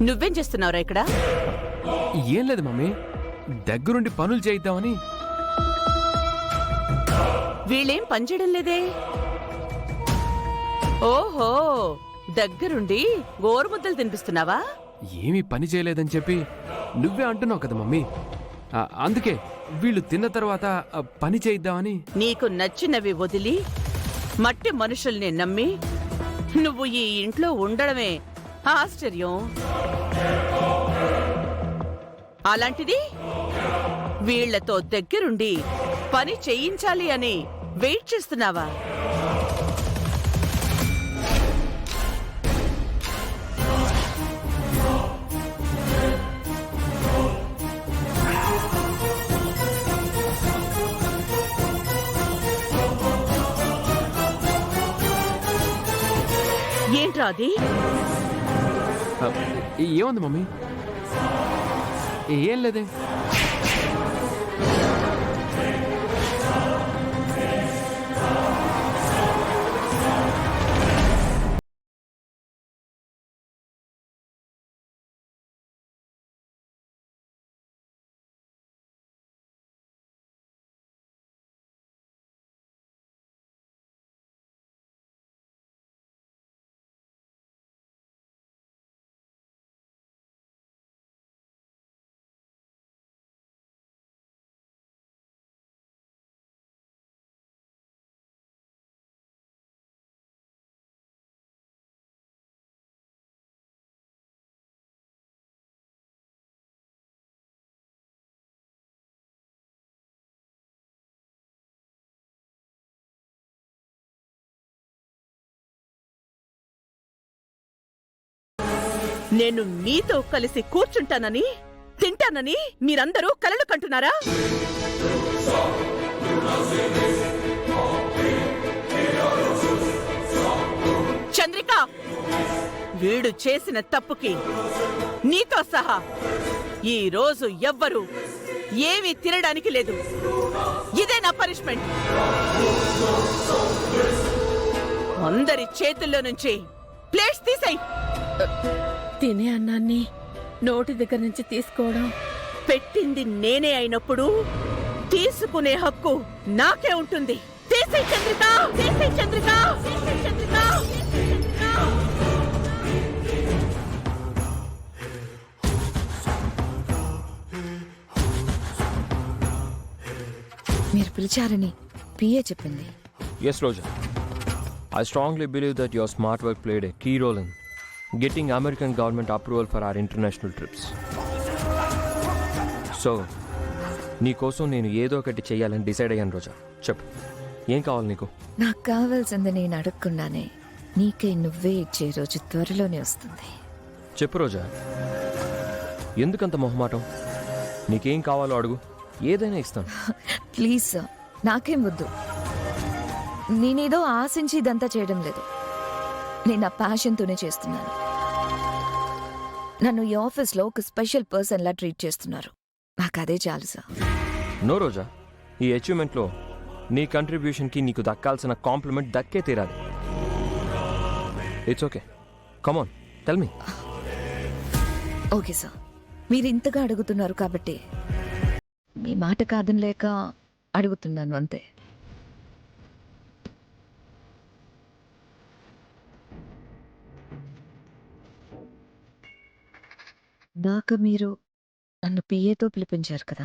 నువ్వేం చేస్తున్నావురా ఇక్కడ? ఏం లేదు మమ్మీ, దగ్గరుండి పనులు చేయిద్దామని. వీళ్ళేం పనిచేయడం లేదే. ఓహో, దగ్గరుండి గోరుముద్దలు తినిపిస్తున్నావా? ఏమీ పని చేయలేదని చెప్పి నువ్వే అంటున్నావు కదా మమ్మీ. అందుకే వీళ్ళు తిన్న తర్వాత పని చేయిద్దామని. నీకు నచ్చినవి వదిలి మట్టి మనుషుల్ని నమ్మి నువ్వు ఈ ఇంట్లో ఉండడమే ఆశ్చర్యం. అలాంటిది వీళ్లతో దగ్గరుండి పని చేయించాలి అని వెయిట్ చేస్తున్నావా? ఏంట్రా అది? ఏముంది మమ్మీ, ఏం లేదే. నేను మీతో కలిసి కూర్చుంటానని, తింటానని మీరందరూ కలలు కంటున్నారా? చంద్రిక, వీడు చేసిన తప్పుకి నీతో సహా ఈ రోజు ఎవ్వరూ ఏమీ తినడానికి లేదు. ఇదే నా పనిష్మెంట్. అందరి చేతుల్లో నుంచి ప్లేట్స్ తీసేయ్. తినే అన్నాన్ని నోటి దగ్గర నుంచి తీసుకోవడం, పెట్టింది నేనే అయినప్పుడు తీసుకునే హక్కు నాకే ఉంటుంది. తీసేయ్ చంద్రిక, తీసేయ్ చంద్రిక, తీసేయ్ చంద్రిక. మీరు పిలిచారని పిఏ చెప్పింది. Yes, Roja. I strongly believe that your smart work played a key role in getting American government approval for our international trips. So, నీ కోసం నేను ఏదో ఒకటి చెయ్యాలని డిసైడ్ అయ్యాను రోజా. చెప్పు, ఏం కావాలి నీకు? నాకు కావాల్సింది నేను అడగకుండానే నీకే నువ్వే ఇచ్చే రోజు త్వరలోనే వస్తుంది. చెప్పు రోజా, ఎందుకంత మొహమాటం? నీకేం కావాలో అడుగు, ఏదైనా ఇస్తాను. ప్లీజ్ సార్, నాకేం వద్దు. నేనేదో ఆశించి ఇదంతా చేయడం లేదు. నేను నా ప్యాషన్తోనే చేస్తున్నాను. నన్ను ఈ ఆఫీస్లో ఒక స్పెషల్ పర్సన్లా ట్రీట్ చేస్తున్నారు. నాకు అదే చాలు సార్. నో రోజా, ఈ అచీవ్మెంట్లో నీ కంట్రిబ్యూషన్కి నీకు దక్కాల్సిన కాంప్లిమెంట్ దక్కే తీరాలి. It's okay, come on tell me. Okay sir, మీరు ఇంతగా అడుగుతున్నారు కాబట్టి మీ మాట కాదని లేక అడుగుతున్నాను అంతే. దాకా మీరు నన్ను పిఏతో పిలిపించారు కదా,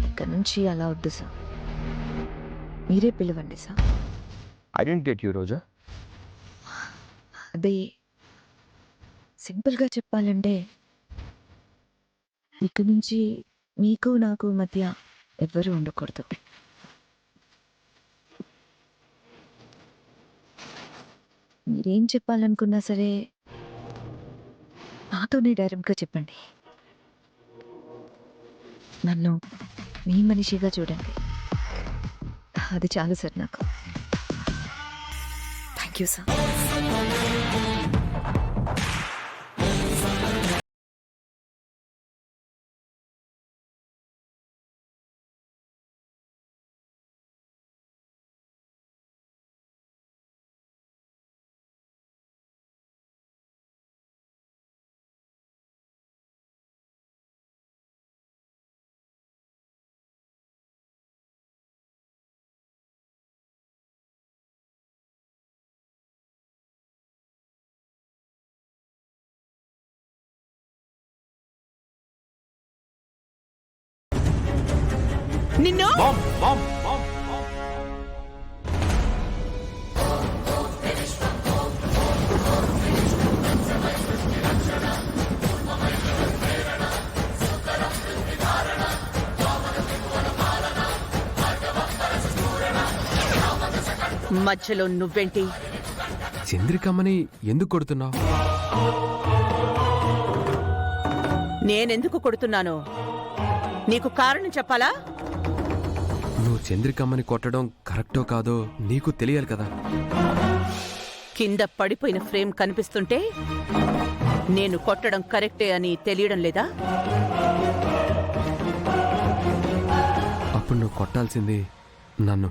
ఇక్కడ నుంచి అలా వద్దు సార్, మీరే పిలవండి sir. I don't get you Roja. అదే సింపుల్గా చెప్పాలంటే, ఇక్కడి నుంచి మీకు నాకు మధ్య ఎవ్వరూ ఉండకూడదు. మీరేం చెప్పాలనుకున్నా సరే నాతోనే డైరెక్ట్గా చెప్పండి. నన్ను మీ మనిషిగా చూడండి, అది చాలు సార్ నాకు. Thank you sir. నిన్ను మామ్ మామ్ మామ్ మధ్యలో నువ్వేంటి? చంద్రికమ్మని ఎందుకు కొడుతున్నావు? నేనెందుకు కొడుతున్నానో నీకు కారణం చెప్పాలా? నువ్వు చంద్రికమ్మని కొట్టడం కరెక్టో కాదో నీకు తెలియాలి కదా. కింద పడిపోయిన ఫ్రేమ్ కనిపిస్తుంటే నేను కొట్టడం కరెక్టే అని తెలియడం లేదా? అప్పుడు నువ్వు కొట్టాల్సింది నన్ను.